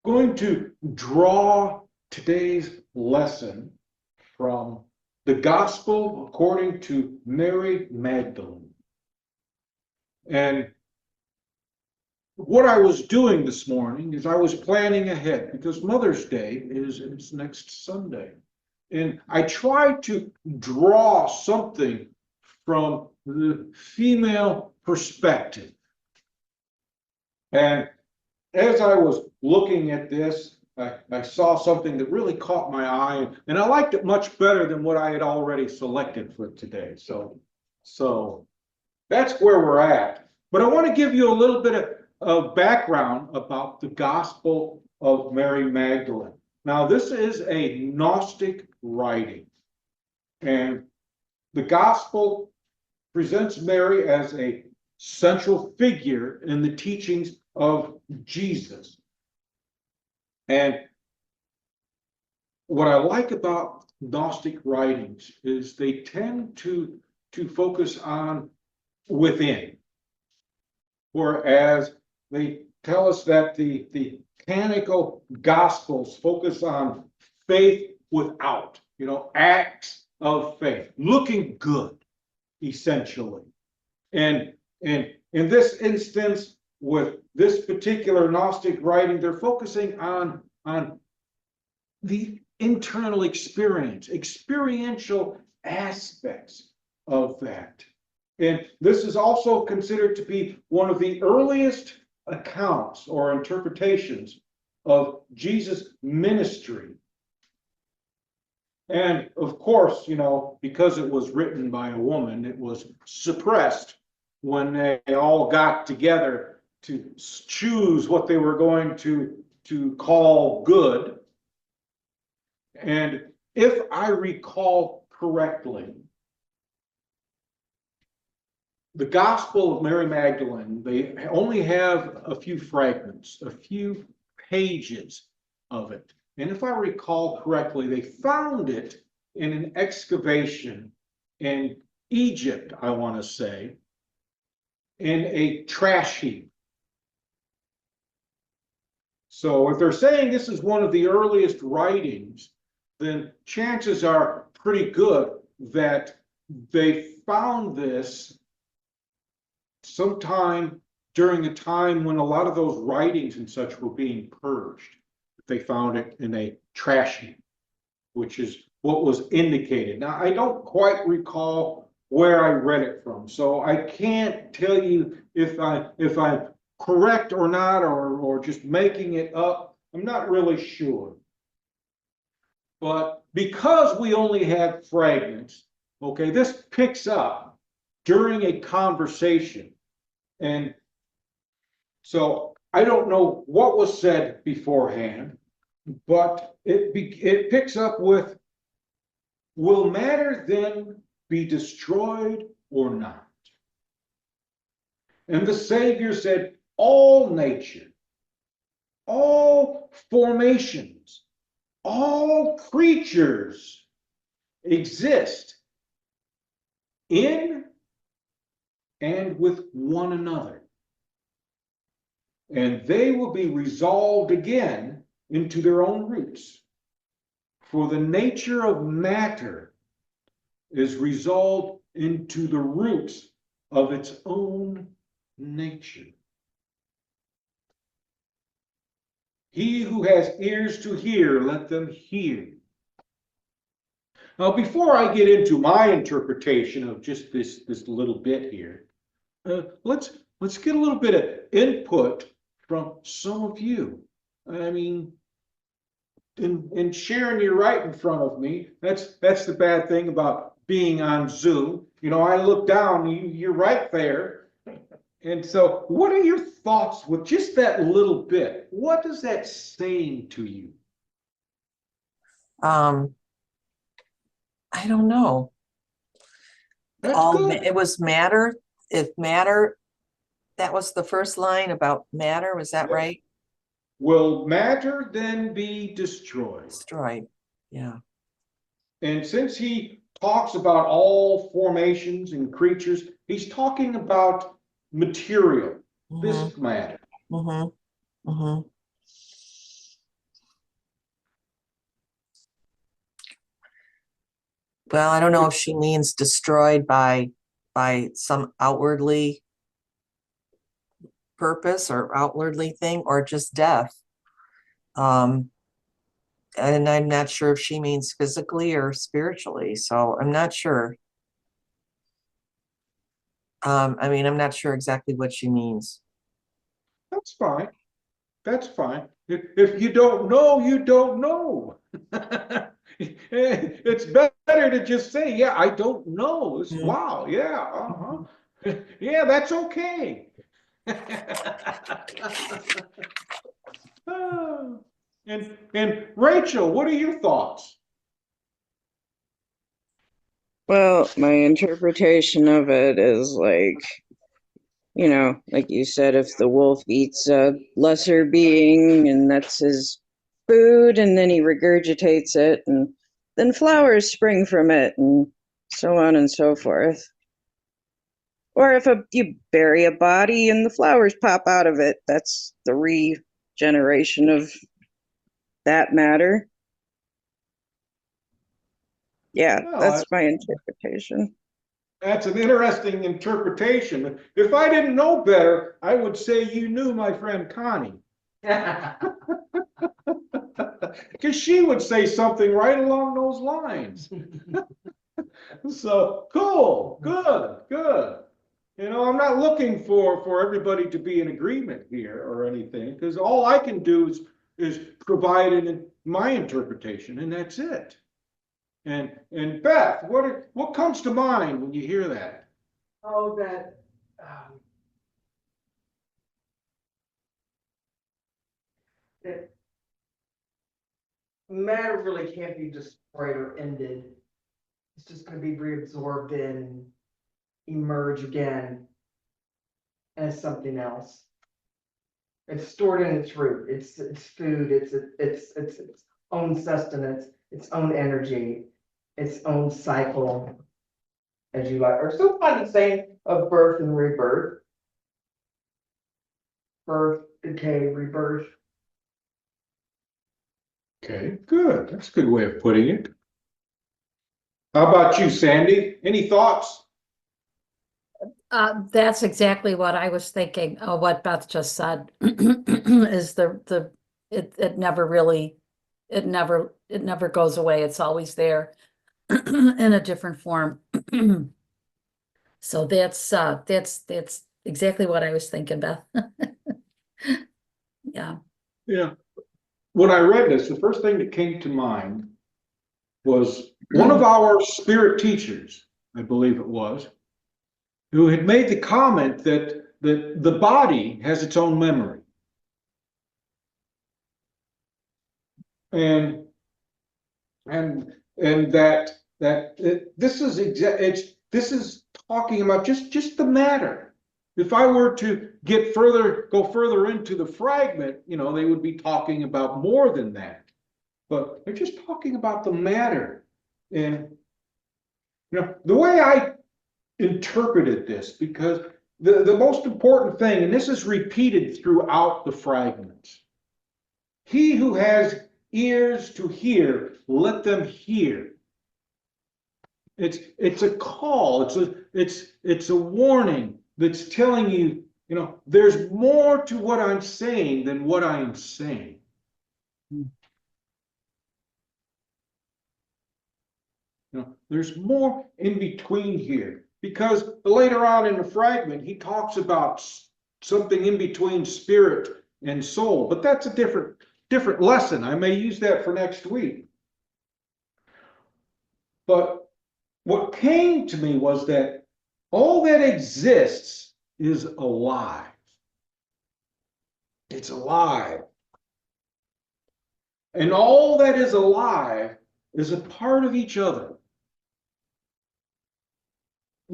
going to draw today's lesson from the Gospel according to Mary Magdalene. And what I was doing this morning is I was planning ahead because Mother's Day is next Sunday. And I tried to draw something from the female perspective. And as I was looking at this, I saw something that really caught my eye, and I liked it much better than what I had already selected for today. So that's where we're at. But I want to give you a little bit of background about the Gospel of Mary Magdalene. Now, this is a Gnostic writing, and the Gospel presents Mary as a central figure in the teachings of Jesus. And what I like about Gnostic writings is they tend to focus on within, whereas they tell us that the canonical Gospels focus on faith without, acts of faith, looking good, essentially. And in this instance, with this particular Gnostic writing, they're focusing on the internal experience, experiential aspects of that. And this is also considered to be one of the earliest accounts or interpretations of Jesus' ministry. And of course, because it was written by a woman, it was suppressed when they all got together to choose what they were going to call good. And if I recall correctly, the Gospel of Mary Magdalene, they only have a few fragments, a few pages of it. And if I recall correctly, they found it in an excavation in Egypt, I want to say, in a trash heap. So if they're saying this is one of the earliest writings, then chances are pretty good that they found this sometime during a time when a lot of those writings and such were being purged. They found it in a trash heap, which is what was indicated. Now, I don't quite recall where I read it from, so I can't tell you if I'm correct or not, or just making it up. I'm not really sure. But because we only have fragments, okay, this picks up during a conversation. And so I don't know what was said beforehand, but it picks up with, will matter then be destroyed or not? And the Savior said, all nature, all formations, all creatures exist in and with one another. And they will be resolved again into their own roots. For the nature of matter is resolved into the roots of its own nature. He who has ears to hear, let them hear. Now, before I get into my interpretation of just this little bit here, let's get a little bit of input from some of you. I mean, and Sharon, you're right in front of me. That's the bad thing about being on Zoom. I look down, you're right there. And so what are your thoughts with just that little bit? What is that saying to you? I don't know. That's good. It was matter. If matter, that was the first line about matter. Was that right? Will matter then be destroyed? Destroyed. Yeah. And since he talks about all formations and creatures, he's talking about material, this matter. Mm-hmm. Mm-hmm. Well, I don't know if she means destroyed by some outwardly purpose or outwardly thing, or just death. And I'm not sure if she means physically or spiritually, so I'm not sure. I mean, I'm not sure exactly what she means. That's fine. That's fine. If you don't know, you don't know. It's better to just say, yeah, I don't know. Mhm. Wow, yeah, uh-huh. Yeah, that's okay. Ah. And Rachel, what are your thoughts? Well, my interpretation of it is like, like you said, if the wolf eats a lesser being and that's his food, and then he regurgitates it, and then flowers spring from it, and so on and so forth. Or if you bury a body and the flowers pop out of it, that's the regeneration of that matter. Yeah, Well, that's my interpretation. that's an interesting interpretation. If I didn't know better, I would say you knew my friend Connie. Because she would say something right along those lines. So cool, good, good. I'm not looking for everybody to be in agreement here or anything, because all I can do is provide my interpretation, and that's it. And Beth, what comes to mind when you hear that? Oh, that, um, that matter really can't be destroyed or ended. It's just gonna be reabsorbed and emerge again as something else. It's stored in its root. It's food. It's own sustenance, its own energy, its own cycle, as you like, or still find the same of birth and rebirth. Birth, decay, rebirth. Okay, good. That's a good way of putting it. How about you, Sandy? Any thoughts? That's exactly what I was thinking, what Beth just said, is it never really, it never goes away. It's always there in a different form. So that's exactly what I was thinking, Beth. Yeah. Yeah. When I read this, the first thing that came to mind was one of our spirit teachers, I believe it was, who had made the comment that the body has its own memory. And and this is talking about just the matter. If I were to go further into the fragment, they would be talking about more than that. But they're just talking about the matter. And the way I interpreted this, because the most important thing, and this is repeated throughout the fragments, he who has ears to hear, let them hear. It's a call, it's a warning that's telling you, there's more to what I'm saying than what I am saying. There's more in between here, because later on in the fragment he talks about something in between spirit and soul, but that's a different lesson. I may use that for next week. But what came to me was that all that exists is alive. It's alive. And all that is alive is a part of each other.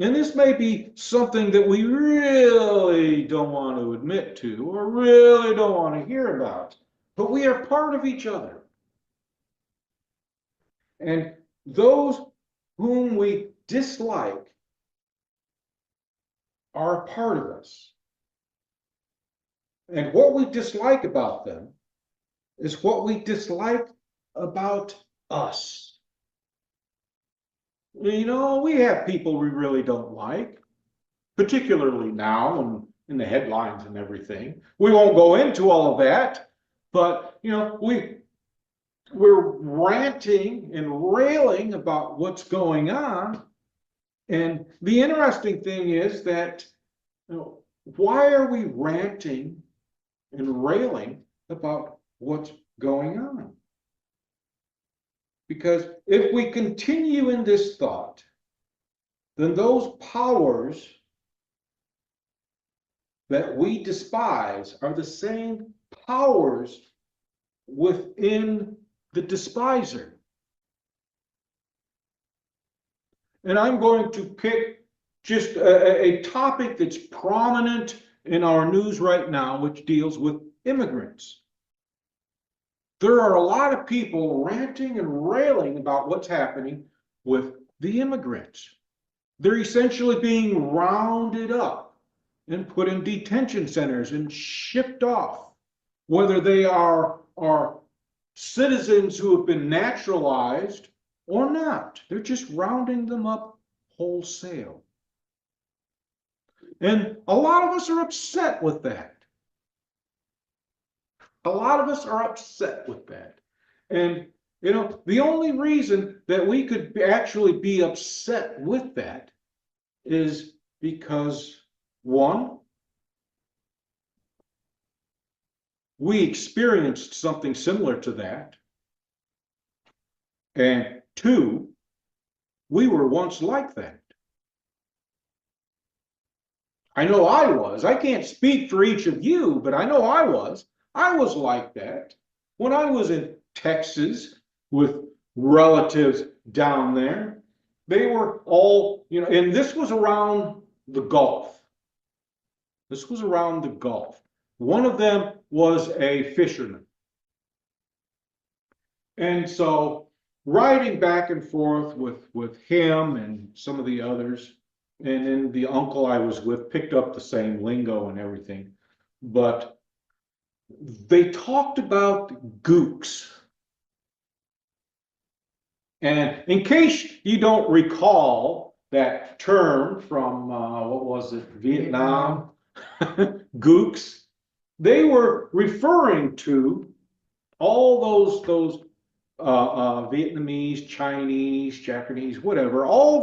And this may be something that we really don't want to admit to or really don't want to hear about, but we are part of each other. And those whom we dislike are a part of us. And what we dislike about them is what we dislike about us. You know, we have people we really don't like, particularly now and in the headlines and everything. We won't go into all of that, but you know, we're ranting and railing about what's going on. And the interesting thing is that, you know, why are we ranting and railing about what's going on? Because if we continue in this thought, then those powers that we despise are the same powers within the despiser. And I'm going to pick just a topic that's prominent in our news right now, which deals with immigrants. There are a lot of people ranting and railing about what's happening with the immigrants. They're essentially being rounded up and put in detention centers and shipped off, whether they are citizens who have been naturalized or not. They're just rounding them up wholesale. And a lot of us are upset with that. A lot of us are upset with that. And, you know, the only reason that we could actually be upset with that is because, one, we experienced something similar to that. And two, we were once like that. I know I was. I can't speak for each of you, but I know I was. I was like that. When I was in Texas with relatives down there, they were all, you know, and this was around the Gulf. This was around the Gulf. One of them was a fisherman. And so riding back and forth with him and some of the others, and then the uncle I was with picked up the same lingo and everything, but they talked about gooks. And in case you don't recall that term from, what was it, Vietnam, gooks, they were referring to all those Vietnamese, Chinese, Japanese, whatever, all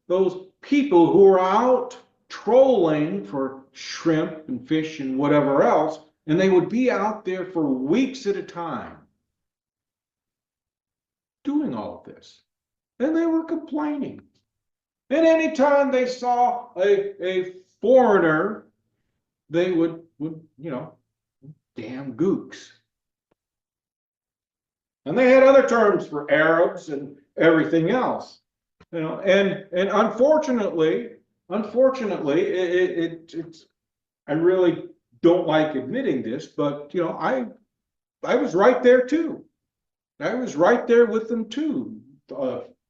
those people who are out trolling for shrimp and fish and whatever else, and they would be out there for weeks at a time doing all of this. And they were complaining. And anytime they saw a foreigner, they would, you know, damn gooks. And they had other terms for Arabs and everything else, you know, and unfortunately, it's, I really don't like admitting this, but you know, I was right there too. I was right there with them too.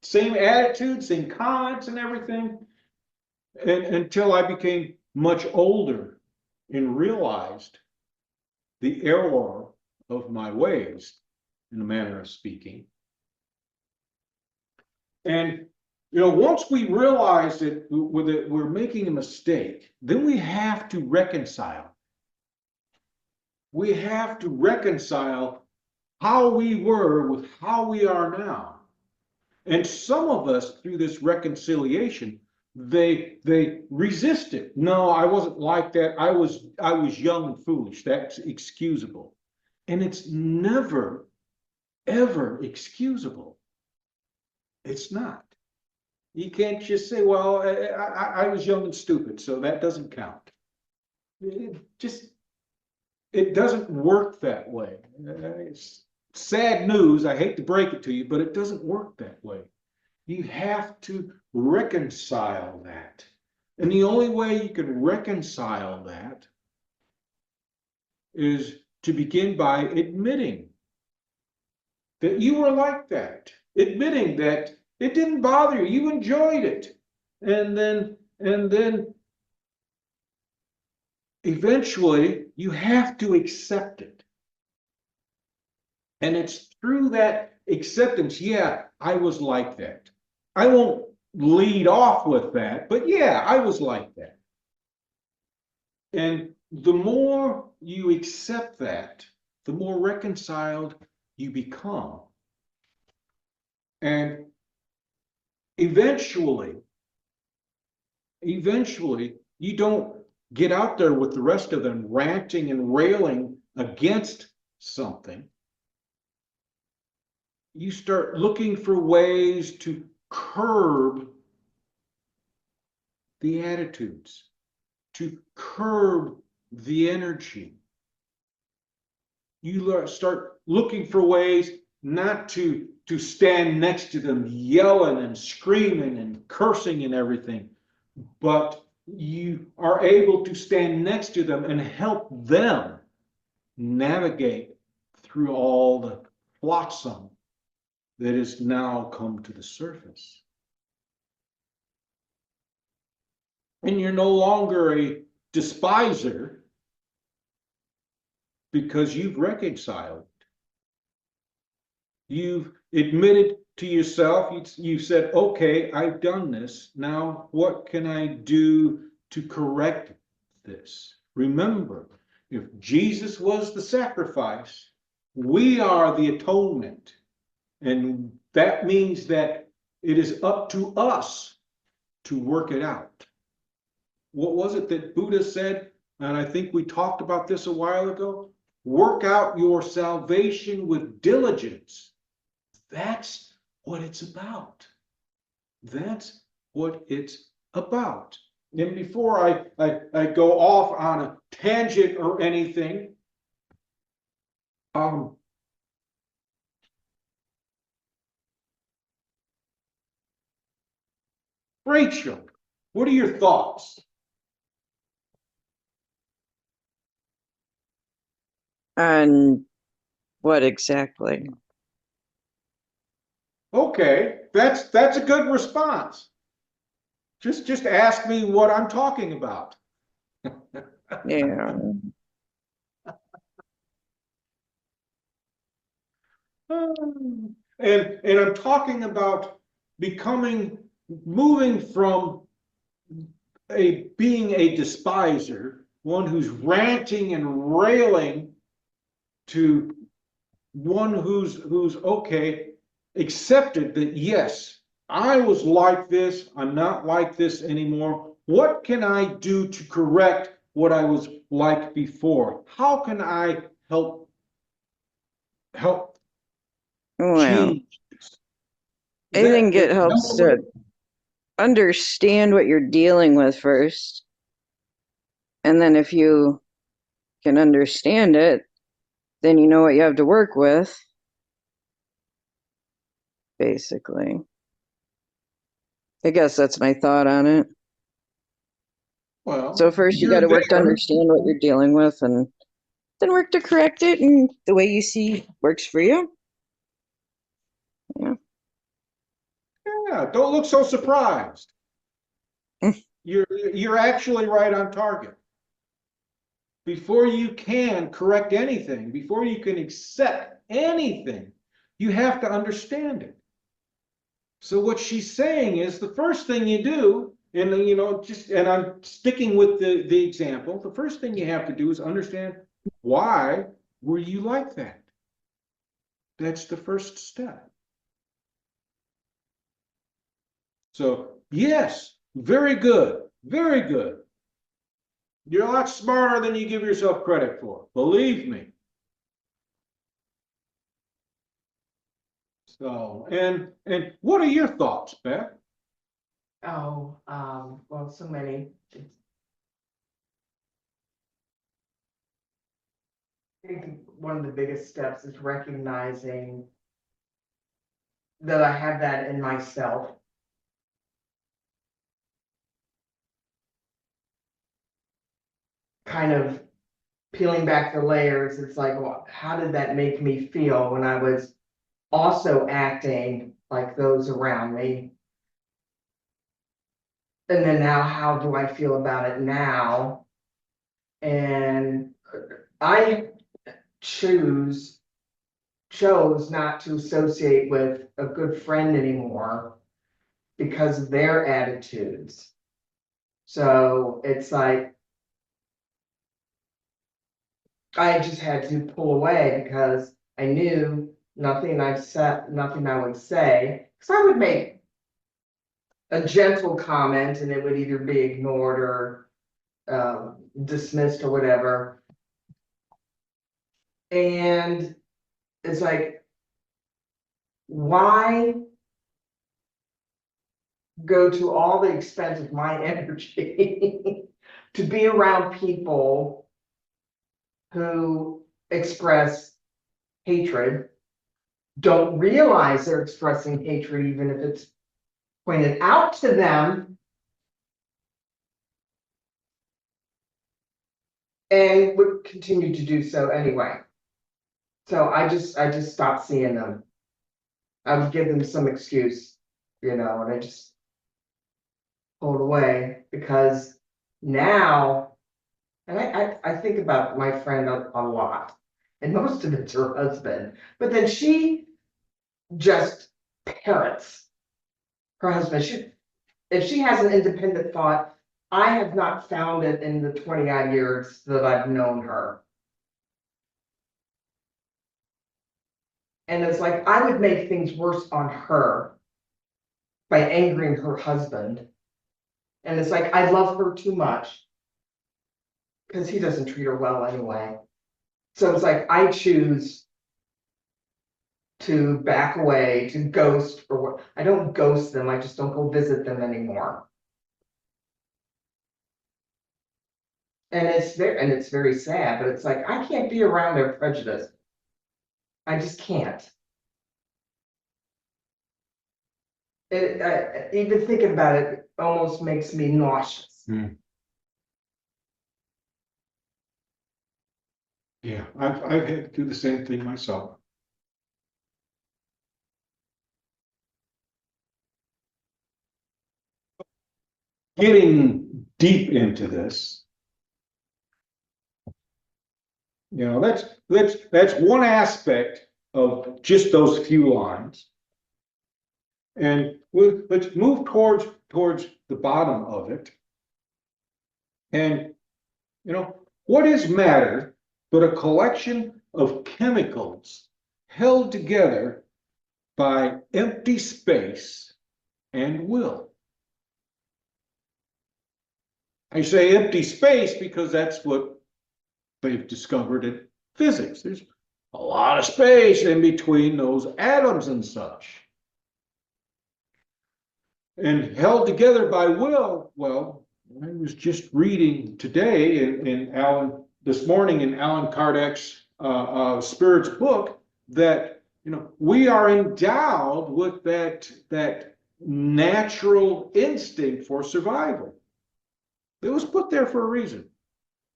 Same attitude, same comments and everything, and until I became much older and realized the error of my ways, in a manner of speaking. And you know, once we realize that we're making a mistake, then we have to reconcile. We have to reconcile how we were with how we are now. And some of us, through this reconciliation, they resist it. No, I wasn't like that. I was young and foolish. That's excusable. And it's never, ever excusable. It's not. You can't just say, well, I was young and stupid, so that doesn't count. It doesn't work that way. It's sad news. I hate to break it to you, but it doesn't work that way. You have to reconcile that. And the only way you can reconcile that is to begin by admitting that you were like that, admitting that it didn't bother you, you enjoyed it. And then eventually you have to accept it. And it's through that acceptance, yeah, I was like that. I won't lead off with that, but yeah, I was like that. And the more you accept that, the more reconciled you become. And eventually, you don't get out there with the rest of them ranting and railing against something. You start looking for ways to curb the attitudes, to curb the energy. You start looking for ways not to stand next to them yelling and screaming and cursing and everything, but you are able to stand next to them and help them navigate through all the flotsam that has now come to the surface. And you're no longer a despiser because you've reconciled. You've admitted to yourself, you've said, okay, I've done this. Now, what can I do to correct this? Remember, if Jesus was the sacrifice, we are the atonement. And that means that it is up to us to work it out. What was it that Buddha said? And I think we talked about this a while ago. Work out your salvation with diligence. That's what it's about. That's what it's about. And before I go off on a tangent or anything, Rachel, what are your thoughts? And what exactly? Okay, that's a good response. Just ask me what I'm talking about. Yeah. And I'm talking about moving from being a despiser, one who's ranting and railing, to one who's okay, accepted that yes, I was like this, I'm not like this anymore. What can I do to correct what I was like before? How can I help Well, change this? I think it That helps to understand what you're dealing with first. And then if you can understand it, then you know what you have to work with, basically. I guess that's my thought on it. well, So first you got to you're work to there. understand what you're dealing with and then work to correct it and the way you see works for you. Yeah. Yeah, don't look so surprised. Mm. You're actually right on target. Before you can correct anything, before you can accept anything, you have to understand it. So what she's saying is the first thing you do, and and I'm sticking with the example, the first thing you have to do is understand, why were you like that? That's the first step. So yes, very good, very good. You're a lot smarter than you give yourself credit for, believe me. So, and what are your thoughts, Beth? Oh, well, so many. I think one of the biggest steps is recognizing that I have that in myself. Kind of peeling back the layers, it's like, well, how did that make me feel when I was also acting like those around me? And then now, how do I feel about it now? And I chose not to associate with a good friend anymore because of their attitudes. So it's like, I just had to pull away because I knew nothing I've said, nothing I would say, because I would make a gentle comment and it would either be ignored or dismissed or whatever. And it's like, why go to all the expense of my energy to be around people who express hatred, don't realize they're expressing hatred, even if it's pointed out to them, and would continue to do so anyway. So I just stopped seeing them. I would give them some excuse, and I just pulled away because now, and I think about my friend a lot, and most of it's her husband, but then she just parrots her husband. If she has an independent thought, I have not found it in the 20-odd years that I've known her. And it's like, I would make things worse on her by angering her husband. And it's like, I love her too much because he doesn't treat her well anyway. So it's like, I choose to back away, to ghost, or what. I don't ghost them, I just don't go visit them anymore. And it's very sad, but it's like, I can't be around their prejudice. I just can't. Even thinking about it almost makes me nauseous. Yeah, I've had to do the same thing myself. Getting deep into this, that's one aspect of just those few lines. And let's move towards the bottom of it. And what is matter but a collection of chemicals held together by empty space and will? I say empty space because that's what they've discovered in physics. There's a lot of space in between those atoms and such. And held together by will, well, I was just reading today this morning in Alan Kardec's Spirit's book that we are endowed with that natural instinct for survival. It was put there for a reason.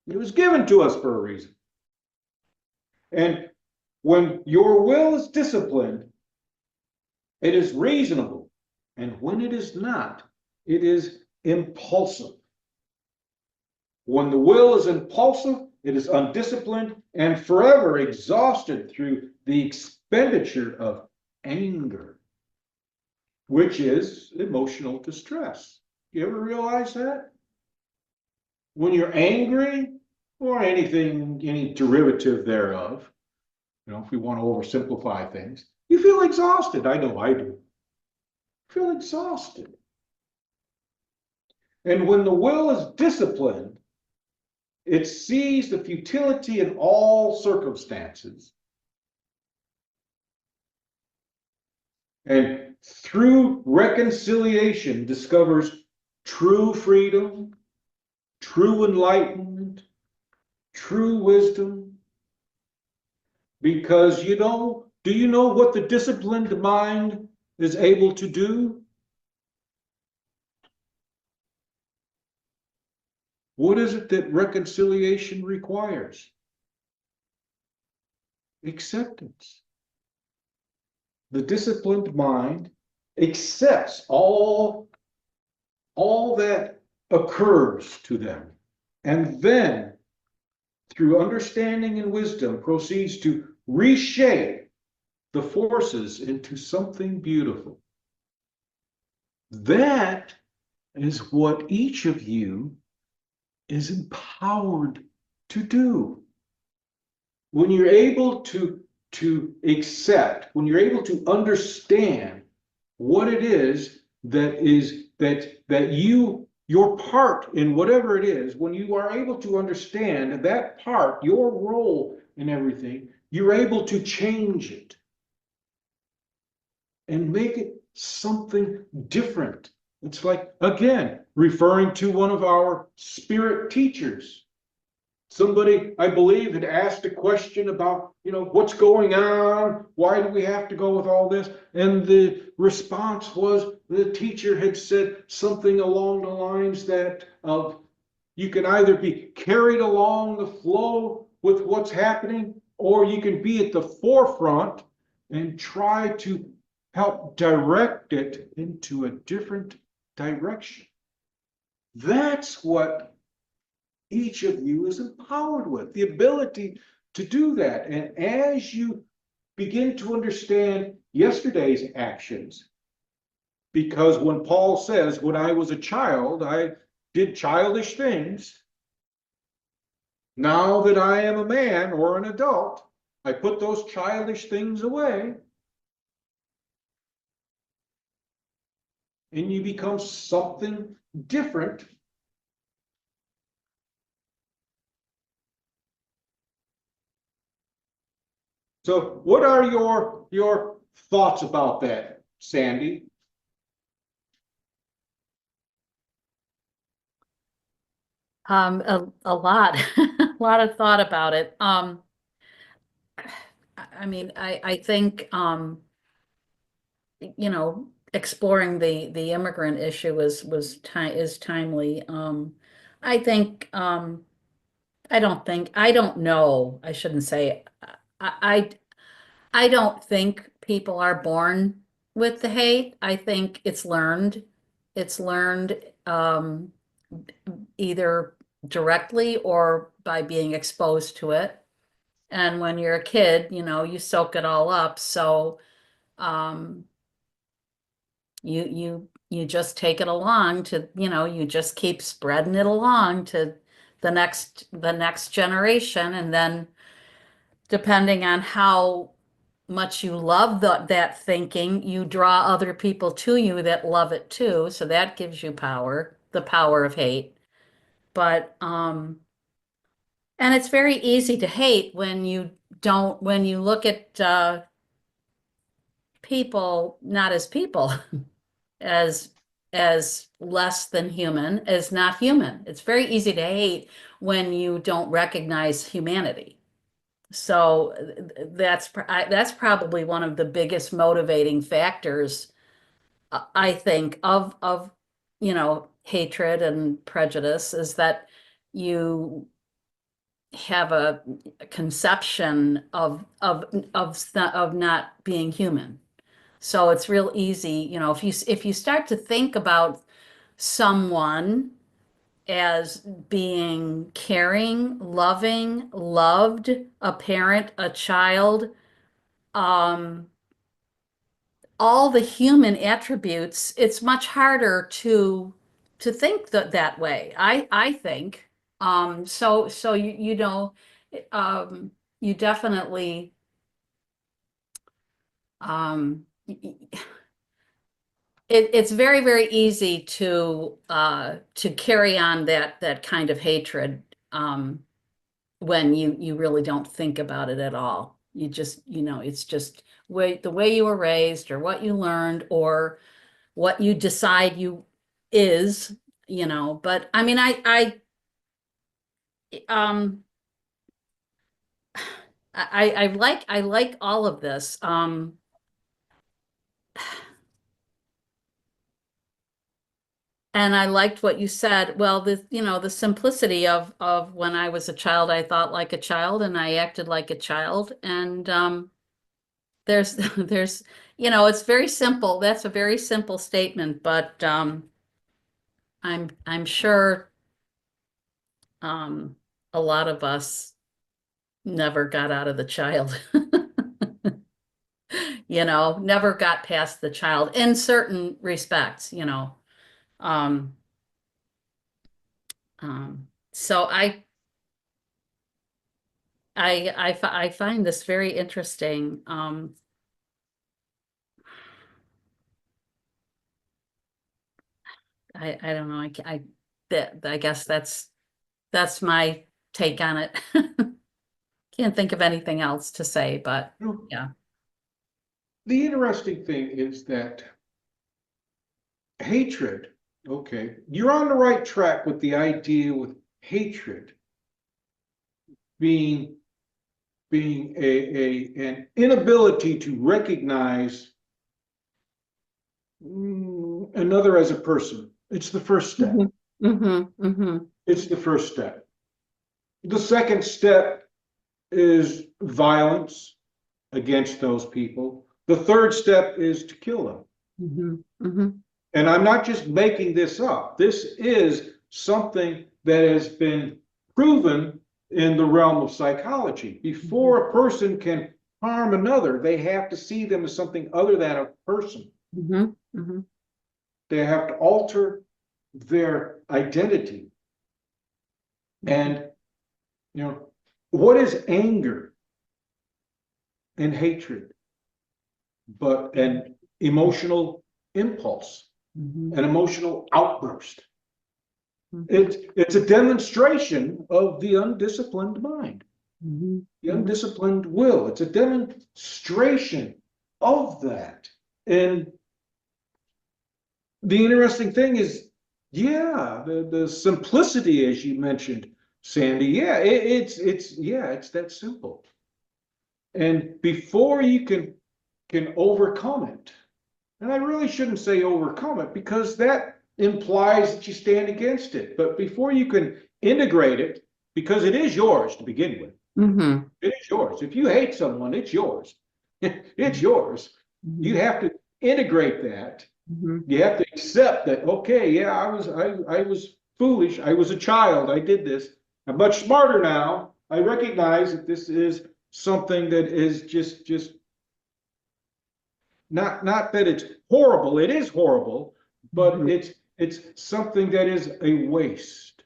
It was given to us for a reason. And when your will is disciplined, it is reasonable. And when it is not, it is impulsive. When the will is impulsive, it is undisciplined and forever exhausted through the expenditure of anger, which is emotional distress. You ever realize that? When you're angry, or any derivative thereof, if we want to oversimplify things, you feel exhausted. I know I do. Feel exhausted. And when the will is disciplined, it sees the futility in all circumstances. And through reconciliation discovers true freedom, true enlightenment, true wisdom. Because do you know what the disciplined mind is able to do? What is it that reconciliation requires? Acceptance. The disciplined mind accepts all that occurs to them, and then through understanding and wisdom proceeds to reshape the forces into something beautiful. That is what each of you is empowered to do. When you're able to accept, when you're able to understand what it is that you, your part in whatever it is, when you are able to understand that part, your role in everything, you're able to change it and make it something different. It's like, again, referring to one of our spirit teachers. Somebody, I believe, had asked a question about, what's going on? Why do we have to go with all this? And the response was the teacher had said something along the lines that of you can either be carried along the flow with what's happening, or you can be at the forefront and try to help direct it into a different direction. That's what each of you is empowered with, the ability to do that. And as you begin to understand yesterday's actions, because when Paul says, when I was a child, I did childish things. Now that I am a man or an adult, I put those childish things away. And you become something different. So what are your thoughts about that, Sandy? A lot, a lot of thought about it. I mean, I think, exploring the immigrant issue is timely. I think, I don't know, I shouldn't say, I, I don't think people are born with the hate. I think it's learned. It's learned, either directly or by being exposed to it. And when you're a kid, you soak it all up. So, um, you just take it along to, you just keep spreading it along to the next generation. And then depending on how much you love that thinking, you draw other people to you that love it too. So that gives you power, the power of hate. But and it's very easy to hate when you look at people not as people, as less than human, as not human. It's very easy to hate when you don't recognize humanity. So that's probably one of the biggest motivating factors, I think, of hatred and prejudice, is that you have a conception of not being human. So it's real easy, if you start to think about someone as being caring, loving, loved, a parent, a child, um, all the human attributes, it's much harder to think that way. I think. So um, you definitely, it's very, very easy to carry on that kind of hatred, when you really don't think about it at all. You just, it's just the way you were raised, or what you learned, or what you decide you is, but I mean, um I like all of this. And I liked what you said. Well, the simplicity of when I was a child, I thought like a child and I acted like a child. And there's it's very simple. That's a very simple statement, but I'm sure um a lot of us never got out of the child. never got past the child in certain respects, so I find this very interesting. I don't know. I guess that's my take on it. Can't think of anything else to say, but yeah. The interesting thing is that hatred, okay, you're on the right track with the idea with hatred being an inability to recognize another as a person. It's the first step. It's the first step. The second step is violence against those people. The third step is to kill them. And I'm not just making this up. This is something that has been proven in the realm of psychology. Before a person can harm another, they have to see them as something other than a person. They have to alter their identity. And, what is anger and hatred but an emotional impulse, an emotional outburst? It's a demonstration of the undisciplined mind, the undisciplined will. It's a demonstration of that. And the interesting thing is, the simplicity, as you mentioned, Sandy, it's that simple. And before you can overcome it, and I really shouldn't say overcome it because that implies that you stand against it. But before you can integrate it, because it is yours to begin with, it is yours. If you hate someone, it's yours. It's yours. You have to integrate that. You have to accept that, okay, yeah, I was foolish. I was a child. I did this. I'm much smarter now. I recognize that this is something that is just not that it's horrible. It is horrible, but it's something that is a waste.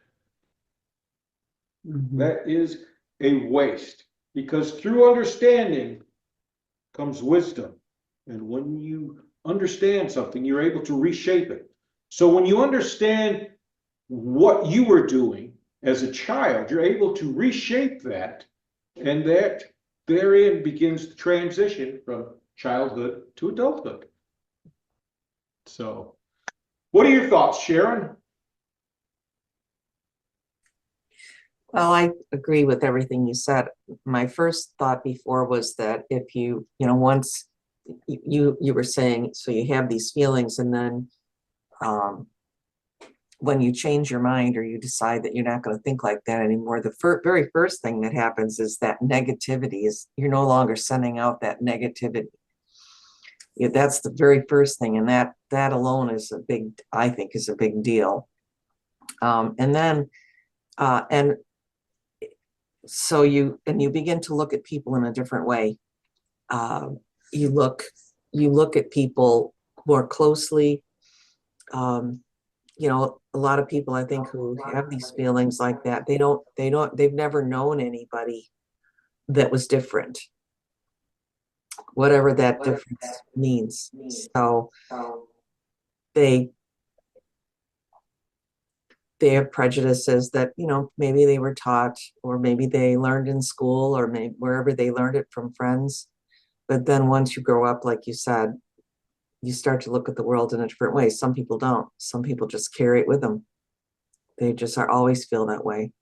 That is a waste, because through understanding comes wisdom. And when you understand something, you're able to reshape it. So when you understand what you were doing as a child, you're able to reshape that, and that therein begins the transition from childhood to adulthood. So, what are your thoughts, Sharon? Well, I agree with everything you said. My first thought before was that if once you were saying, so you have these feelings, and then when you change your mind or you decide that you're not going to think like that anymore, the very first thing that happens is that negativity is, you're no longer sending out that negativity. That's the very first thing, and that alone is I think is a big deal. And then so you begin to look at people in a different way. You look at people more closely. A lot of people, I think, who have these feelings like that, they've never known anybody that was different, whatever that difference means. So they have prejudices that, maybe they were taught, or maybe they learned in school, or maybe wherever they learned it from friends. But then once you grow up, like you said, you start to look at the world in a different way. Some people don't. Some people just carry it with them. They just always feel that way.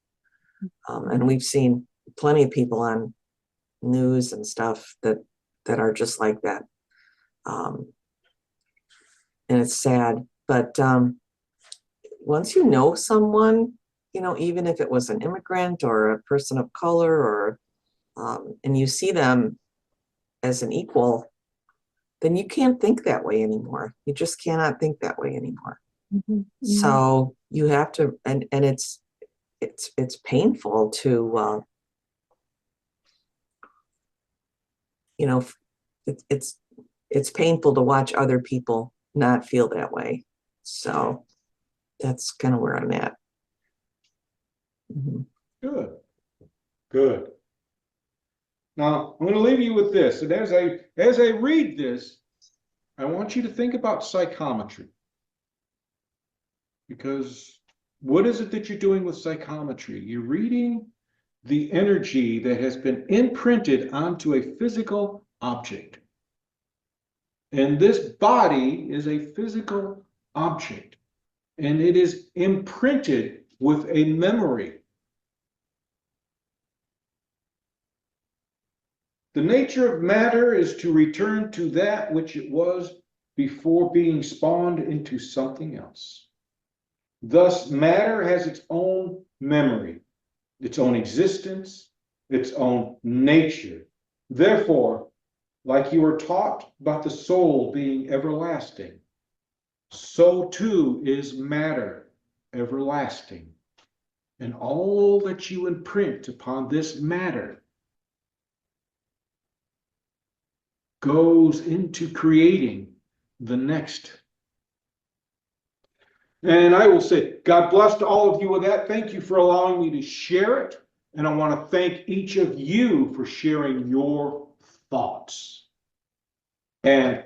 And we've seen plenty of people on news and stuff that are just like that. And it's sad. But once you know someone, even if it was an immigrant or a person of color, or and you see them as an equal, then you can't think that way anymore. You just cannot think that way anymore. So you have to, and it's painful to, it's it's painful to watch other people not feel that way. So that's kind of where I'm at. Mhm. Good, good. Now, I'm going to leave you with this, and as I read this, I want you to think about psychometry. Because what is it that you're doing with psychometry? You're reading the energy that has been imprinted onto a physical object. And this body is a physical object, and it is imprinted with a memory. The nature of matter is to return to that which it was before being spawned into something else. Thus, matter has its own memory, its own existence, its own nature. Therefore, like you were taught about the soul being everlasting, so too is matter everlasting. And all that you imprint upon this matter goes into creating the next. And I will say, God bless to all of you with that. Thank you for allowing me to share it. And I want to thank each of you for sharing your thoughts. And